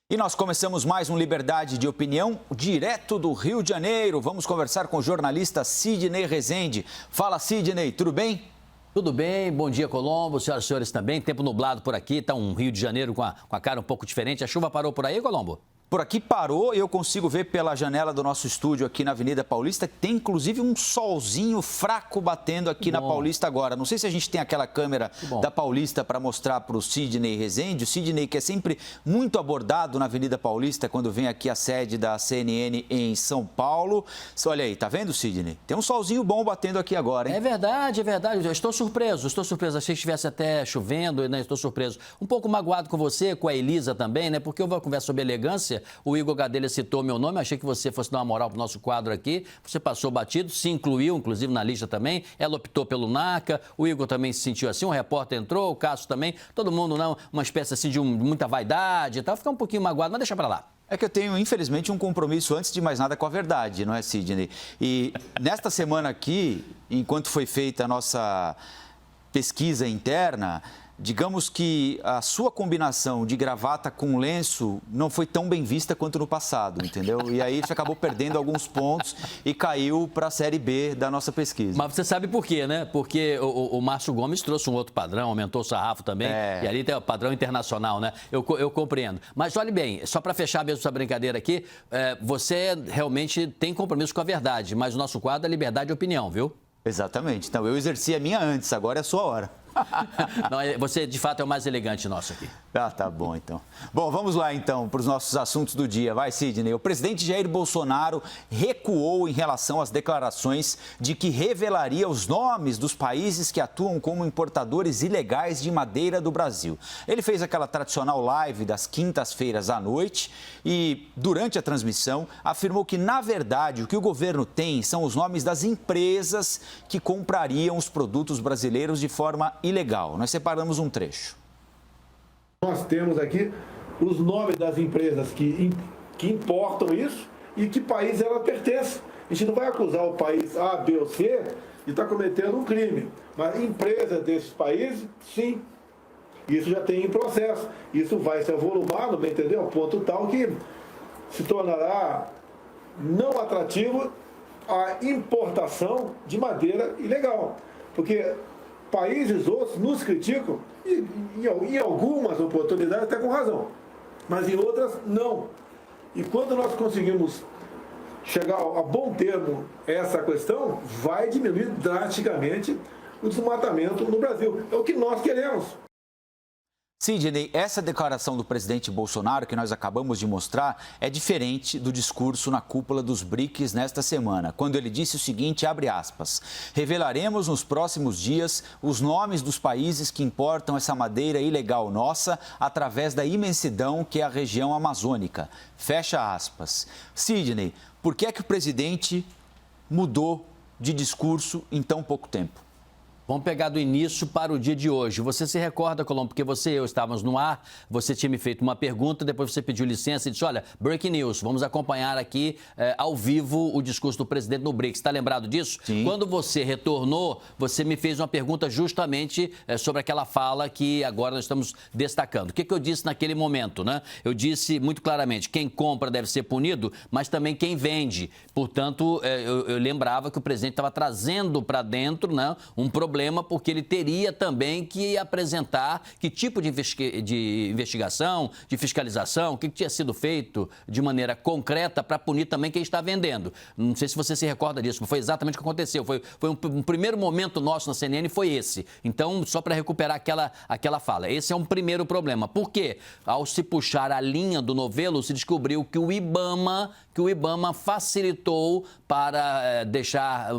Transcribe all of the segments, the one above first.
E nós começamos mais um Liberdade de Opinião, direto do Rio de Janeiro. Vamos conversar com o jornalista Sidney Rezende. Fala, Sidney, tudo bem? Tudo bem, bom dia, Colombo, senhoras e senhores também. Tempo nublado por aqui, está um Rio de Janeiro com a cara um pouco diferente. A chuva parou por aí, Colombo? Por aqui parou e eu consigo ver pela janela do nosso estúdio aqui na Avenida Paulista que tem inclusive um solzinho fraco batendo aqui na Paulista agora. Não sei se a gente tem aquela câmera da Paulista para mostrar para o Sidney Rezende. O Sidney, que é sempre muito abordado na Avenida Paulista quando vem aqui a sede da CNN em São Paulo. Olha aí, tá vendo, Sidney? Tem um solzinho bom batendo aqui agora, hein? É verdade, é verdade. Eu estou surpreso. Achei que estivesse até chovendo, né? Estou surpreso. Um pouco magoado com você, com a Elisa também, né? Porque eu vou conversar sobre elegância. O Igor Gadelha citou meu nome, achei que você fosse dar uma moral para o nosso quadro aqui. Você passou batido, se incluiu, inclusive, na lista também. Ela optou pelo NACA, o Igor também se sentiu assim, um repórter entrou, o Cássio também. Todo mundo, não, uma espécie assim de muita vaidade e tal. Ficar um pouquinho magoado, mas deixa para lá. É que eu tenho, infelizmente, um compromisso, antes de mais nada, com a verdade, não é, Sidney? E nesta semana aqui, enquanto foi feita a nossa pesquisa interna, digamos que a sua combinação de gravata com lenço não foi tão bem vista quanto no passado, entendeu? E aí você acabou perdendo alguns pontos e caiu para a Série B da nossa pesquisa. Mas você sabe por quê, né? Porque o Márcio Gomes trouxe um outro padrão, aumentou o sarrafo também, e ali tem o padrão internacional, né? Eu compreendo. Mas olhe bem, só para fechar mesmo essa brincadeira aqui, você realmente tem compromisso com a verdade, mas o nosso quadro é liberdade de opinião, viu? Exatamente. Então, eu exerci a minha antes, agora é a sua hora. Não, você, de fato, é o mais elegante nosso aqui. Ah, tá bom, então. Bom, vamos lá, então, para os nossos assuntos do dia. Vai, Sidney. O presidente Jair Bolsonaro recuou em relação às declarações de que revelaria os nomes dos países que atuam como importadores ilegais de madeira do Brasil. Ele fez aquela tradicional live das quintas-feiras à noite e, durante a transmissão, afirmou que, na verdade, o que o governo tem são os nomes das empresas que comprariam os produtos brasileiros de forma ilegal. Nós separamos um trecho. Nós temos aqui os nomes das empresas que importam isso e que país ela pertence. A gente não vai acusar o país A, B ou C de estar cometendo um crime. Mas empresas desses países, sim. Isso já tem em processo. Isso vai ser avolumado, entendeu? Ao ponto tal que se tornará não atrativo a importação de madeira ilegal. Porque países outros nos criticam, e em algumas oportunidades até com razão, mas em outras não. E quando nós conseguimos chegar a bom termo essa questão, vai diminuir drasticamente o desmatamento no Brasil. É o que nós queremos. Sidney, essa declaração do presidente Bolsonaro que nós acabamos de mostrar é diferente do discurso na cúpula dos BRICS nesta semana, quando ele disse o seguinte, abre aspas, revelaremos nos próximos dias os nomes dos países que importam essa madeira ilegal nossa através da imensidão que é a região amazônica, fecha aspas. Sidney, por que é que o presidente mudou de discurso em tão pouco tempo? Vamos pegar do início para o dia de hoje. Você se recorda, Colombo, porque você e eu estávamos no ar, você tinha me feito uma pergunta, depois você pediu licença e disse, olha, breaking news, vamos acompanhar aqui ao vivo o discurso do presidente no BRICS. Está lembrado disso? Sim. Quando você retornou, você me fez uma pergunta justamente sobre aquela fala que agora nós estamos destacando. O que eu disse naquele momento, né? Eu disse muito claramente, quem compra deve ser punido, mas também quem vende. Portanto, eu lembrava que o presidente estava trazendo para dentro, né, um problema, porque ele teria também que apresentar que tipo de investigação, de fiscalização, o que tinha sido feito de maneira concreta para punir também quem está vendendo. Não sei se você se recorda disso, mas foi exatamente o que aconteceu. Foi um primeiro momento nosso na CNN, foi esse. Então, só para recuperar aquela fala. Esse é um primeiro problema. Por quê? Ao se puxar a linha do novelo, se descobriu que o IBAMA facilitou para deixar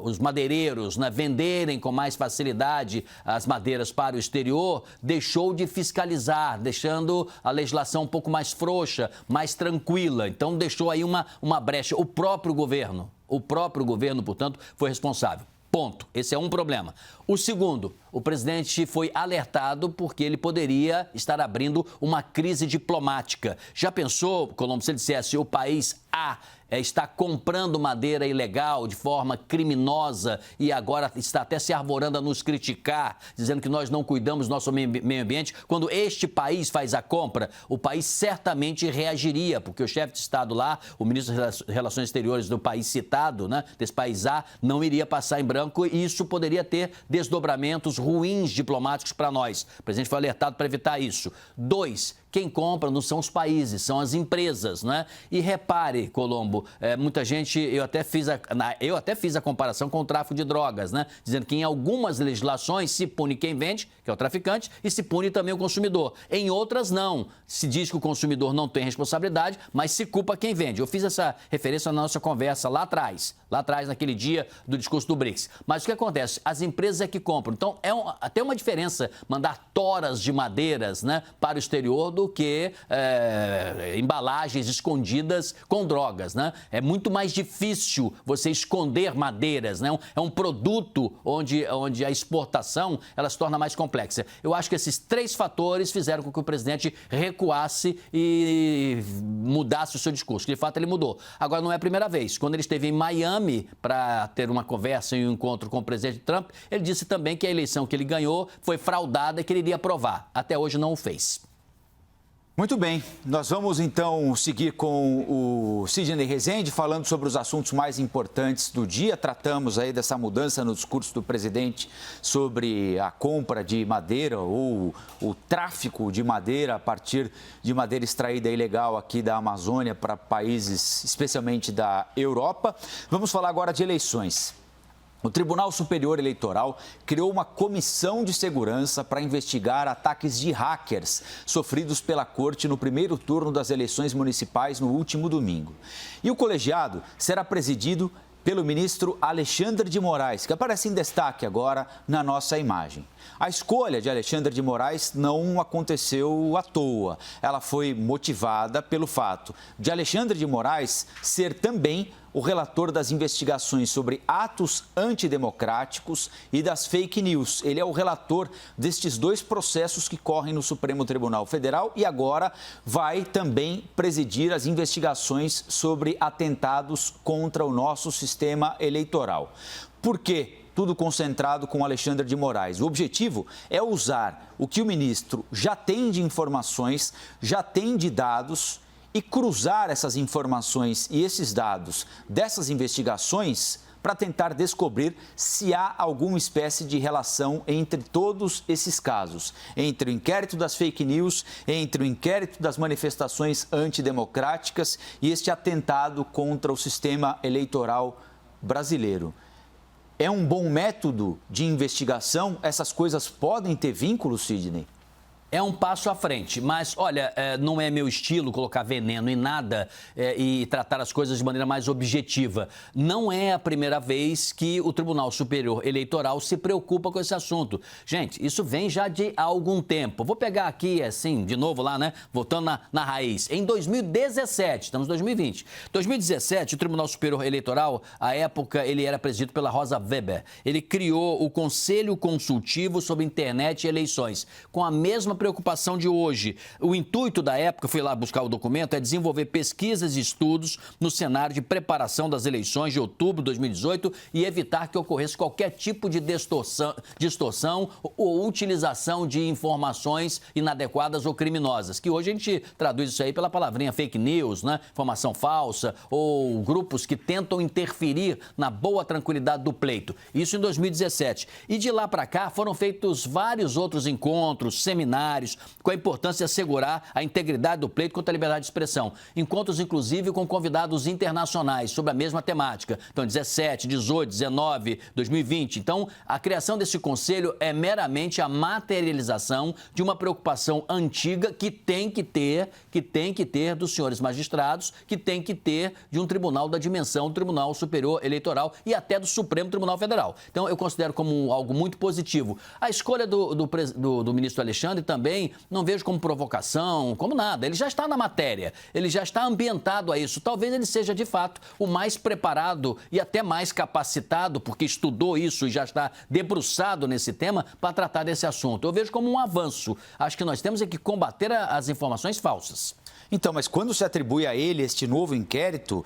os madeireiros, né, venderem com mais facilidade as madeiras para o exterior, deixou de fiscalizar, deixando a legislação um pouco mais frouxa, mais tranquila. Então, deixou aí uma brecha. O próprio governo, portanto, foi responsável. Ponto. Esse é um problema. O segundo, o presidente foi alertado porque ele poderia estar abrindo uma crise diplomática. Já pensou, Colombo, se ele dissesse o país A está comprando madeira ilegal de forma criminosa e agora está até se arvorando a nos criticar, dizendo que nós não cuidamos do nosso meio ambiente, quando este país faz a compra, o país certamente reagiria, porque o chefe de Estado lá, o ministro das Relações Exteriores do país citado, né, desse país A, não iria passar em branco e isso poderia ter desdobramentos ruins diplomáticos para nós. O presidente foi alertado para evitar isso. 2, quem compra não são os países, são as empresas, né? E repare, Colombo, muita gente, eu até fiz a comparação com o tráfico de drogas, né? Dizendo que em algumas legislações se pune quem vende, que é o traficante, e se pune também o consumidor. Em outras, não. Se diz que o consumidor não tem responsabilidade, mas se culpa quem vende. Eu fiz essa referência na nossa conversa lá atrás, naquele dia do discurso do BRICS. Mas o que acontece? As empresas é que compram. Então, até uma diferença mandar toras de madeiras, né, para o exterior do que embalagens escondidas com drogas, né? É muito mais difícil você esconder madeiras, né? É um produto onde a exportação ela se torna mais complexa. Eu acho que esses 3 fatores fizeram com que o presidente recuasse e mudasse o seu discurso. De fato, ele mudou. Agora, não é a primeira vez. Quando ele esteve em Miami para ter uma conversa e um encontro com o presidente Trump, ele disse também que a eleição que ele ganhou foi fraudada e que ele iria aprovar. Até hoje não o fez. Muito bem, nós vamos então seguir com o Sidney Rezende falando sobre os assuntos mais importantes do dia. Tratamos aí dessa mudança no discurso do presidente sobre a compra de madeira ou o tráfico de madeira a partir de madeira extraída ilegal aqui da Amazônia para países, especialmente da Europa. Vamos falar agora de eleições. O Tribunal Superior Eleitoral criou uma comissão de segurança para investigar ataques de hackers sofridos pela Corte no primeiro turno das eleições municipais no último domingo. E o colegiado será presidido pelo ministro Alexandre de Moraes, que aparece em destaque agora na nossa imagem. A escolha de Alexandre de Moraes não aconteceu à toa. Ela foi motivada pelo fato de Alexandre de Moraes ser também o relator das investigações sobre atos antidemocráticos e das fake news. Ele é o relator destes 2 processos que correm no Supremo Tribunal Federal e agora vai também presidir as investigações sobre atentados contra o nosso sistema eleitoral. Por quê? Tudo concentrado com Alexandre de Moraes. O objetivo é usar o que o ministro já tem de informações, já tem de dados e cruzar essas informações e esses dados dessas investigações para tentar descobrir se há alguma espécie de relação entre todos esses casos, entre o inquérito das fake news, entre o inquérito das manifestações antidemocráticas e este atentado contra o sistema eleitoral brasileiro. É um bom método de investigação? Essas coisas podem ter vínculo, Sidney? É um passo à frente, mas olha, não é meu estilo colocar veneno em nada e tratar as coisas de maneira mais objetiva. Não é a primeira vez que o Tribunal Superior Eleitoral se preocupa com esse assunto. Gente, isso vem já de há algum tempo. Vou pegar aqui, assim, de novo lá, né? Voltando na raiz. Em 2017, estamos em 2020. 2017, o Tribunal Superior Eleitoral, à época, ele era presidido pela Rosa Weber. Ele criou o Conselho Consultivo sobre Internet e Eleições, com a mesma preocupação de hoje. O intuito da época, fui lá buscar o documento, é desenvolver pesquisas e estudos no cenário de preparação das eleições de outubro de 2018 e evitar que ocorresse qualquer tipo de distorção ou utilização de informações inadequadas ou criminosas, que hoje a gente traduz isso aí pela palavrinha fake news, né? Informação falsa ou grupos que tentam interferir na boa tranquilidade do pleito. Isso em 2017. E de lá para cá foram feitos vários outros encontros, seminários, com a importância de assegurar a integridade do pleito contra a liberdade de expressão. Encontros, inclusive, com convidados internacionais sobre a mesma temática. Então, 17, 18, 19, 2020. Então, a criação desse conselho é meramente a materialização de uma preocupação antiga que tem que ter dos senhores magistrados, que tem que ter de um tribunal da dimensão do Tribunal Superior Eleitoral e até do Supremo Tribunal Federal. Então, eu considero como algo muito positivo. A escolha do ministro Alexandre também também não vejo como provocação, como nada. Ele já está na matéria, ele já está ambientado a isso. Talvez ele seja, de fato, o mais preparado e até mais capacitado, porque estudou isso e já está debruçado nesse tema, para tratar desse assunto. Eu vejo como um avanço. Acho que nós temos é que combater as informações falsas. Então, mas quando se atribui a ele este novo inquérito,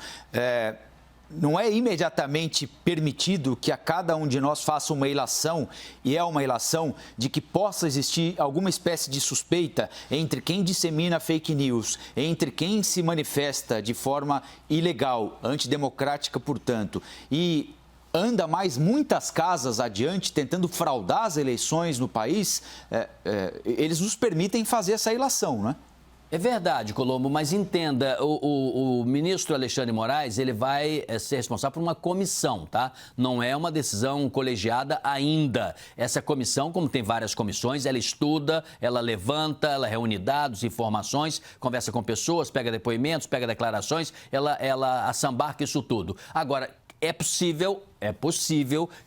não é imediatamente permitido que a cada um de nós faça uma ilação, e é uma ilação de que possa existir alguma espécie de suspeita entre quem dissemina fake news, entre quem se manifesta de forma ilegal, antidemocrática, portanto, e anda mais muitas casas adiante tentando fraudar as eleições no país, eles nos permitem fazer essa ilação, não é? É verdade, Colombo, mas entenda, o ministro Alexandre de Moraes, ele vai ser responsável por uma comissão, tá? Não é uma decisão colegiada ainda. Essa comissão, como tem várias comissões, ela estuda, ela levanta, ela reúne dados, informações, conversa com pessoas, pega depoimentos, pega declarações, ela assambarca isso tudo. Agora, é possível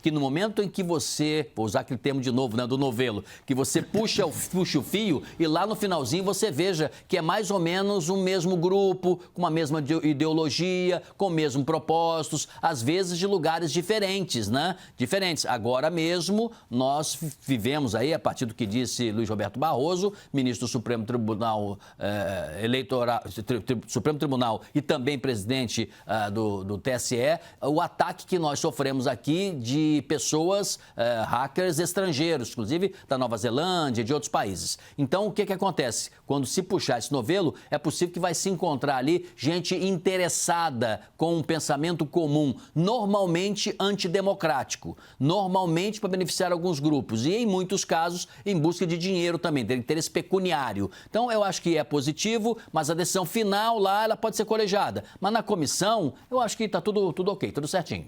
que no momento em que você, vou usar aquele termo de novo, né, do novelo, que você puxa o fio e lá no finalzinho você veja que é mais ou menos o mesmo grupo, com a mesma ideologia, com os mesmos propósitos, às vezes de lugares diferentes, né? Diferentes. Agora mesmo, nós vivemos aí, a partir do que disse Luiz Roberto Barroso, ministro do Supremo Tribunal Supremo Tribunal e também presidente do TSE, o ataque que nós sofremos aqui de pessoas, hackers estrangeiros, inclusive da Nova Zelândia e de outros países. Então, o que acontece? Quando se puxar esse novelo, é possível que vai se encontrar ali gente interessada com um pensamento comum, normalmente antidemocrático, normalmente para beneficiar alguns grupos e, em muitos casos, em busca de dinheiro também, de interesse pecuniário. Então, eu acho que é positivo, mas a decisão final lá, ela pode ser colegiada. Mas na comissão, eu acho que está tudo ok, tudo certinho.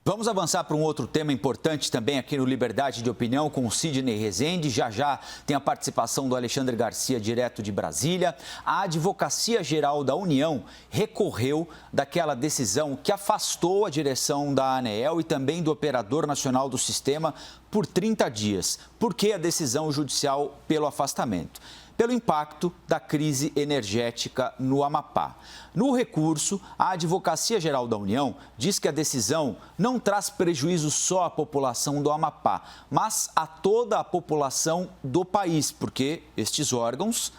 Vamos avançar para um outro tema importante também aqui no Liberdade de Opinião com o Sidney Rezende. Já tem a participação do Alexandre Garcia, direto de Brasília. A Advocacia Geral da União recorreu daquela decisão que afastou a direção da ANEEL e também do Operador Nacional do Sistema por 30 dias. Por que a decisão judicial pelo afastamento? Pelo impacto da crise energética no Amapá. No recurso, a Advocacia Geral da União diz que a decisão não traz prejuízo só à população do Amapá, mas a toda a população do país, porque estes órgãos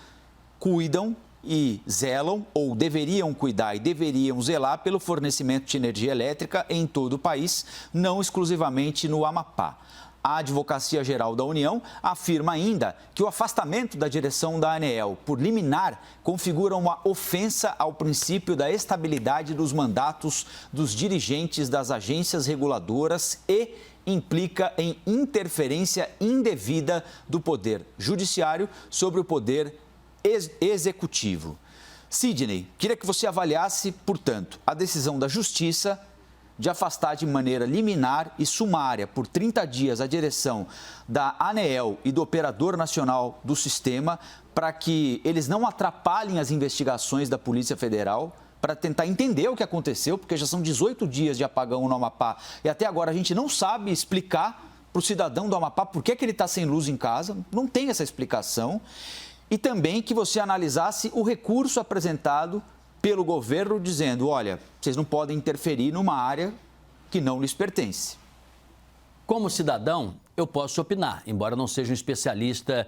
cuidam e zelam, ou deveriam cuidar e deveriam zelar pelo fornecimento de energia elétrica em todo o país, não exclusivamente no Amapá. A Advocacia Geral da União afirma ainda que o afastamento da direção da ANEEL por liminar configura uma ofensa ao princípio da estabilidade dos mandatos dos dirigentes das agências reguladoras e implica em interferência indevida do Poder Judiciário sobre o Poder Executivo. Sidney, queria que você avaliasse, portanto, a decisão da Justiça de afastar de maneira liminar e sumária por 30 dias a direção da ANEEL e do Operador Nacional do Sistema para que eles não atrapalhem as investigações da Polícia Federal, para tentar entender o que aconteceu, porque já são 18 dias de apagão no Amapá e até agora a gente não sabe explicar para o cidadão do Amapá por que ele está sem luz em casa, não tem essa explicação. E também que você analisasse o recurso apresentado pelo governo dizendo, olha, vocês não podem interferir numa área que não lhes pertence. Como cidadão, eu posso opinar, embora não seja um especialista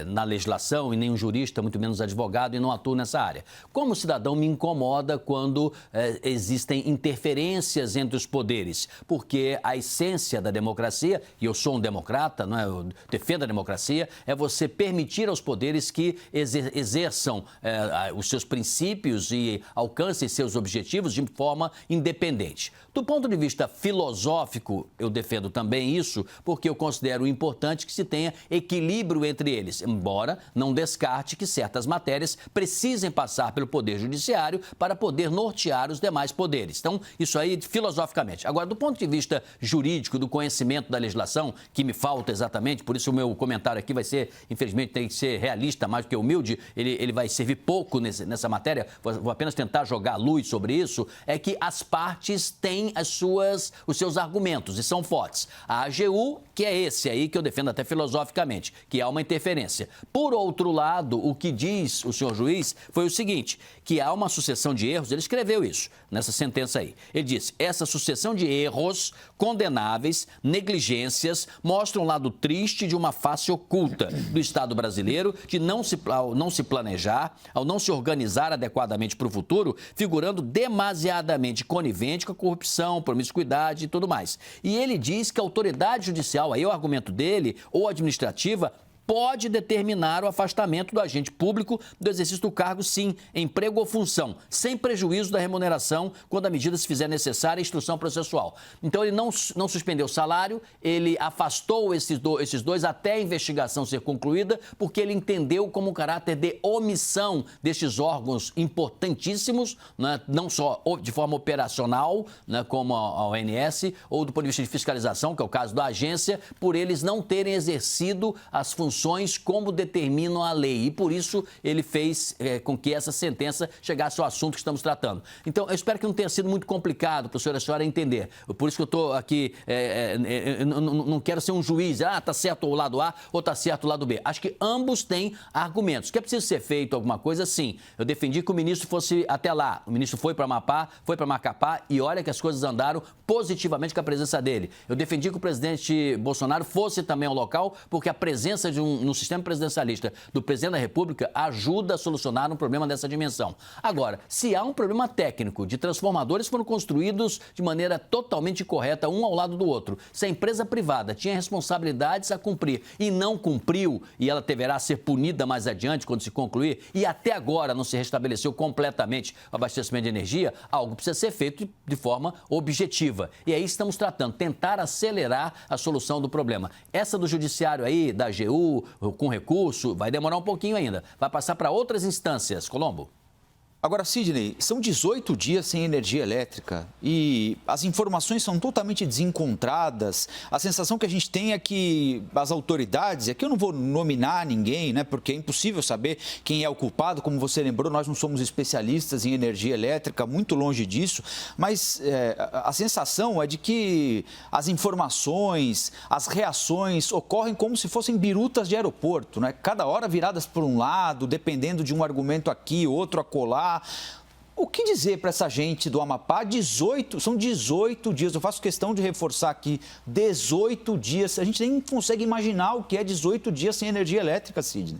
na legislação e nem um jurista, muito menos advogado, e não atuo nessa área. Como cidadão, me incomoda quando existem interferências entre os poderes, porque a essência da democracia, e eu sou um democrata, não é? Eu defendo a democracia, é você permitir aos poderes que exerçam os seus princípios e alcancem seus objetivos de forma independente. Do ponto de vista filosófico, eu defendo também isso, porque eu considero importante que se tenha equilíbrio entre eles, embora não descarte que certas matérias precisem passar pelo Poder Judiciário para poder nortear os demais poderes. Então, isso aí filosoficamente. Agora, do ponto de vista jurídico, do conhecimento da legislação, que me falta exatamente, por isso o meu comentário aqui vai ser, infelizmente, tem que ser realista mais do que humilde, ele vai servir pouco nessa matéria, vou apenas tentar jogar luz sobre isso, é que as partes têm os seus argumentos e são fortes. A AGU que é esse aí que eu defendo até filosoficamente, que há uma interferência. Por outro lado, o que diz o senhor juiz foi o seguinte, que há uma sucessão de erros, ele escreveu isso nessa sentença aí. Ele disse, essa sucessão de erros condenáveis, negligências, mostram um lado triste de uma face oculta do Estado brasileiro, de ao não se planejar, ao não se organizar adequadamente para o futuro, figurando demasiadamente conivente com a corrupção, promiscuidade e tudo mais. E ele diz que a autoridade judicial, aí é o argumento dele, ou administrativa, pode determinar o afastamento do agente público do exercício do cargo, sim, emprego ou função, sem prejuízo da remuneração, quando a medida se fizer necessária a instrução processual. Então, ele não suspendeu o salário, ele afastou esses dois até a investigação ser concluída, porque ele entendeu como um caráter de omissão destes órgãos importantíssimos, né, não só de forma operacional, né, como a ONS, ou do ponto de vista de fiscalização, que é o caso da agência, por eles não terem exercido as funções como determinam a lei. E por isso ele fez com que essa sentença chegasse ao assunto que estamos tratando. Então, eu espero que não tenha sido muito complicado para o senhor e a senhora entender. Por isso que eu estou aqui, não quero ser um juiz, está certo o lado A ou está certo o lado B. Acho que ambos têm argumentos. Que é preciso ser feito alguma coisa, sim. Eu defendi que o ministro fosse até lá. O ministro foi para Amapá, foi para Macapá e olha que as coisas andaram positivamente com a presença dele. Eu defendi que o presidente Bolsonaro fosse também ao local, porque a presença no sistema presidencialista do presidente da República ajuda a solucionar um problema dessa dimensão. Agora, se há um problema técnico de transformadores que foram construídos de maneira totalmente correta, um ao lado do outro, se a empresa privada tinha responsabilidades a cumprir e não cumpriu, e ela deverá ser punida mais adiante quando se concluir, e até agora não se restabeleceu completamente o abastecimento de energia, algo precisa ser feito de forma objetiva. E aí estamos tratando, tentar acelerar a solução do problema. Essa do judiciário aí, da AGU, com recurso, vai demorar um pouquinho ainda. Vai passar para outras instâncias. Colombo. Agora, Sidney, são 18 dias sem energia elétrica e as informações são totalmente desencontradas. A sensação que a gente tem é que as autoridades, aqui eu não vou nominar ninguém, né, porque é impossível saber quem é o culpado. Como você lembrou, nós não somos especialistas em energia elétrica, muito longe disso, mas a sensação é de que as informações, as reações ocorrem como se fossem birutas de aeroporto, né? Cada hora viradas por um lado, dependendo de um argumento aqui, outro acolá. O que dizer para essa gente do Amapá? São 18 dias, eu faço questão de reforçar aqui, 18 dias, a gente nem consegue imaginar o que é 18 dias sem energia elétrica, Sidney.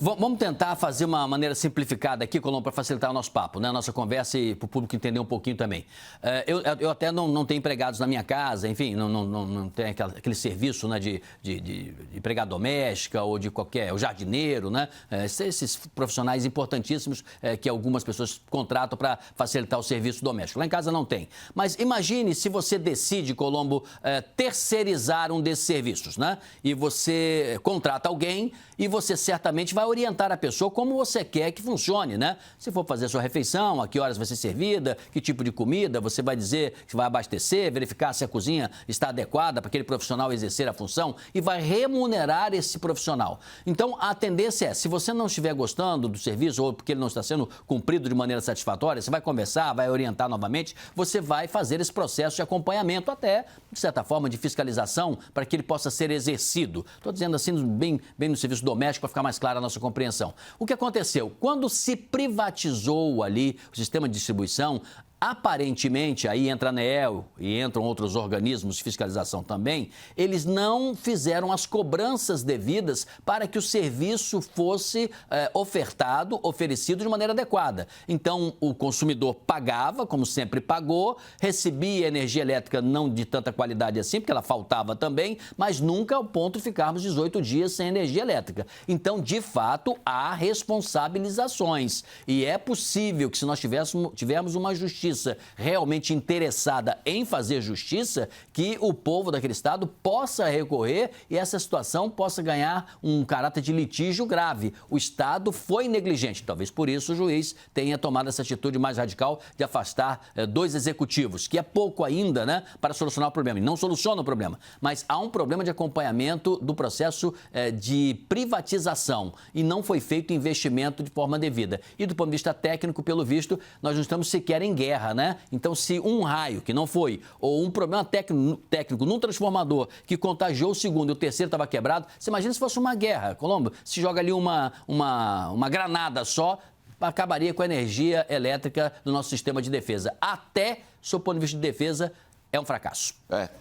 Vamos tentar fazer uma maneira simplificada aqui, Colombo, para facilitar o nosso papo, né? A nossa conversa e para o público entender um pouquinho também. Eu até não tenho empregados na minha casa, enfim, não tenho aquele serviço, né, de empregada doméstica ou de qualquer, o jardineiro, né? Esses profissionais importantíssimos que algumas pessoas contratam para facilitar o serviço doméstico. Lá em casa não tem. Mas imagine se você decide, Colombo, terceirizar um desses serviços, né? E você contrata alguém e você certamente vai orientar a pessoa como você quer que funcione, né? Se for fazer a sua refeição, a que horas vai ser servida, que tipo de comida, você vai dizer que vai abastecer, verificar se a cozinha está adequada para aquele profissional exercer a função e vai remunerar esse profissional. Então, a tendência é, se você não estiver gostando do serviço ou porque ele não está sendo cumprido de maneira satisfatória, você vai conversar, vai orientar novamente, você vai fazer esse processo de acompanhamento até, de certa forma, de fiscalização para que ele possa ser exercido. Estou dizendo assim, bem no serviço doméstico para ficar mais claro a nossa compreensão. O que aconteceu? Quando se privatizou ali o sistema de distribuição, aparentemente, aí entra a ANEEL e entram outros organismos de fiscalização também, eles não fizeram as cobranças devidas para que o serviço fosse oferecido de maneira adequada. Então, o consumidor pagava, como sempre pagou, recebia energia elétrica não de tanta qualidade assim, porque ela faltava também, mas nunca ao ponto de ficarmos 18 dias sem energia elétrica. Então, de fato, há responsabilizações. E é possível que se nós tivermos uma justiça realmente interessada em fazer justiça, que o povo daquele estado possa recorrer e essa situação possa ganhar um caráter de litígio grave. O Estado foi negligente, talvez por isso o juiz tenha tomado essa atitude mais radical de afastar dois executivos, que é pouco ainda, né, para solucionar o problema. E não soluciona o problema, mas há um problema de acompanhamento do processo de privatização e não foi feito investimento de forma devida. E do ponto de vista técnico, pelo visto, nós não estamos sequer em guerra guerra, né? Então, se um raio, que não foi, ou um problema técnico num transformador que contagiou o segundo e o terceiro estava quebrado, você imagina se fosse uma guerra, Colombo, se joga ali uma granada só, acabaria com a energia elétrica do nosso sistema de defesa. Até, sob o ponto de vista de defesa, é um fracasso.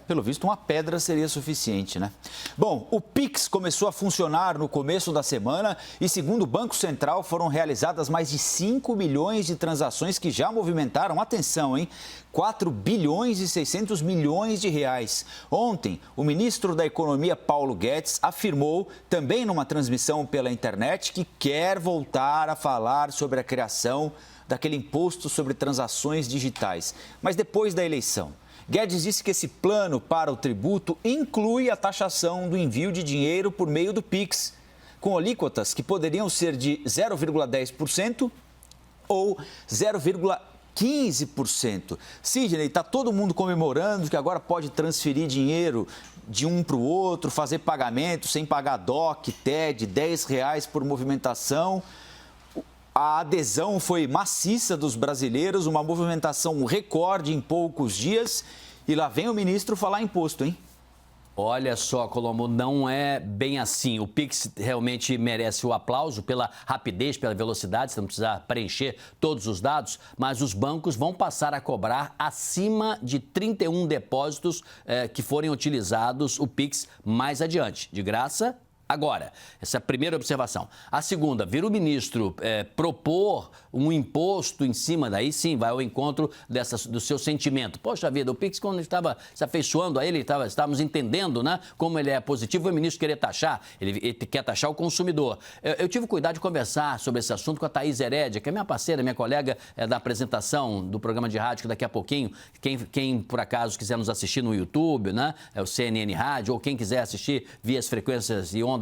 Pelo visto, uma pedra seria suficiente, né? Bom, o Pix começou a funcionar no começo da semana e, segundo o Banco Central, foram realizadas mais de 5 milhões de transações que já movimentaram, atenção, hein? 4 bilhões e 600 milhões de reais. Ontem, o ministro da Economia, Paulo Guedes, afirmou, também numa transmissão pela internet, que quer voltar a falar sobre a criação daquele imposto sobre transações digitais, mas depois da eleição. Guedes disse que esse plano para o tributo inclui a taxação do envio de dinheiro por meio do Pix, com alíquotas que poderiam ser de 0,10% ou 0,15%. Sidney, está todo mundo comemorando que agora pode transferir dinheiro de um para o outro, fazer pagamento sem pagar DOC, TED, R$10 por movimentação. A adesão foi maciça dos brasileiros, uma movimentação recorde em poucos dias. E lá vem o ministro falar imposto, hein? Olha só, Colombo, não é bem assim. O Pix realmente merece o aplauso pela rapidez, pela velocidade, você não precisa preencher todos os dados, mas os bancos vão passar a cobrar acima de 31 depósitos que forem utilizados o Pix mais adiante. De graça, agora. Essa é a primeira observação. A segunda, vir o ministro propor um imposto em cima, daí sim, vai ao encontro do seu sentimento. Poxa vida, o Pix, quando estava se afeiçoando a ele, estávamos entendendo, né, como ele é positivo, o ministro querer taxar, ele quer taxar o consumidor. Eu tive cuidado de conversar sobre esse assunto com a Thaís Herédia, que é minha parceira, minha colega da apresentação do programa de rádio, que daqui a pouquinho, quem por acaso quiser nos assistir no YouTube, né, é o CNN Rádio, ou quem quiser assistir via as frequências e ondas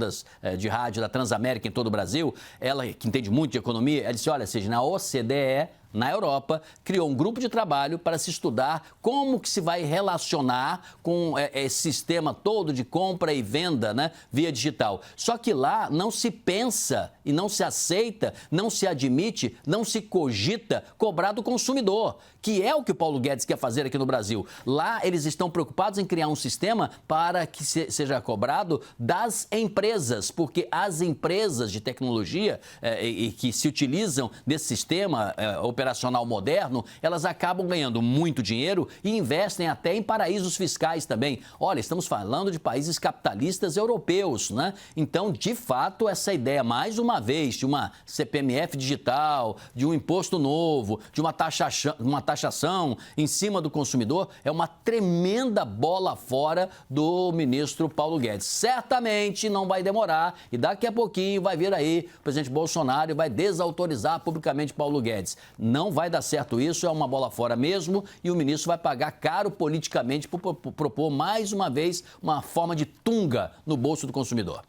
de rádio da Transamérica em todo o Brasil, ela que entende muito de economia, ela disse, olha, seja, na OCDE, na Europa, criou um grupo de trabalho para se estudar como que se vai relacionar com esse sistema todo de compra e venda, né, via digital. Só que lá não se pensa e não se aceita, não se admite, não se cogita cobrar do consumidor, que é o que o Paulo Guedes quer fazer aqui no Brasil. Lá eles estão preocupados em criar um sistema para que seja cobrado das empresas, porque as empresas de tecnologia e que se utilizam desse sistema operacional moderno, elas acabam ganhando muito dinheiro e investem até em paraísos fiscais também. Olha, estamos falando de países capitalistas europeus, né? Então, de fato, essa ideia, mais uma vez, de uma CPMF digital, de um imposto novo, de uma taxação em cima do consumidor, é uma tremenda bola fora do ministro Paulo Guedes. Certamente não vai demorar e daqui a pouquinho vai vir aí o presidente Bolsonaro e vai desautorizar publicamente Paulo Guedes. Não vai dar certo isso, é uma bola fora mesmo e o ministro vai pagar caro politicamente por propor mais uma vez uma forma de tunga no bolso do consumidor.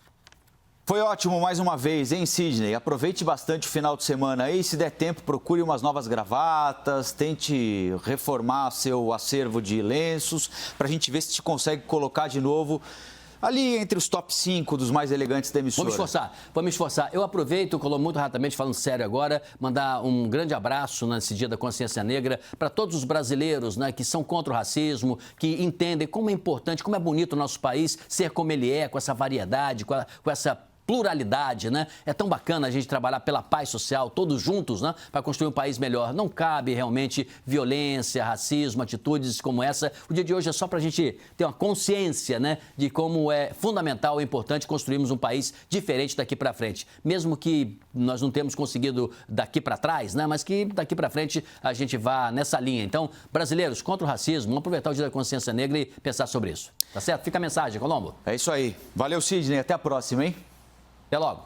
Foi ótimo mais uma vez, hein, Sidney? Aproveite bastante o final de semana aí. Se der tempo, procure umas novas gravatas, tente reformar seu acervo de lenços, para a gente ver se te consegue colocar de novo ali entre os top 5 dos mais elegantes da emissora. Vou me esforçar. Eu aproveito, Colombo, muito rapidamente, falando sério agora, mandar um grande abraço nesse Dia da Consciência Negra para todos os brasileiros, né, que são contra o racismo, que entendem como é importante, como é bonito o nosso país ser como ele é, com essa variedade, com essa pluralidade, né? É tão bacana a gente trabalhar pela paz social, todos juntos, né? Para construir um país melhor. Não cabe realmente violência, racismo, atitudes como essa. O dia de hoje é só para a gente ter uma consciência, né? De como é fundamental e importante construirmos um país diferente daqui para frente. Mesmo que nós não temos conseguido daqui para trás, né? Mas que daqui para frente a gente vá nessa linha. Então, brasileiros, contra o racismo, vamos aproveitar o Dia da Consciência Negra e pensar sobre isso. Tá certo? Fica a mensagem, Colombo. É isso aí. Valeu, Sidney. Até a próxima, hein? Até logo.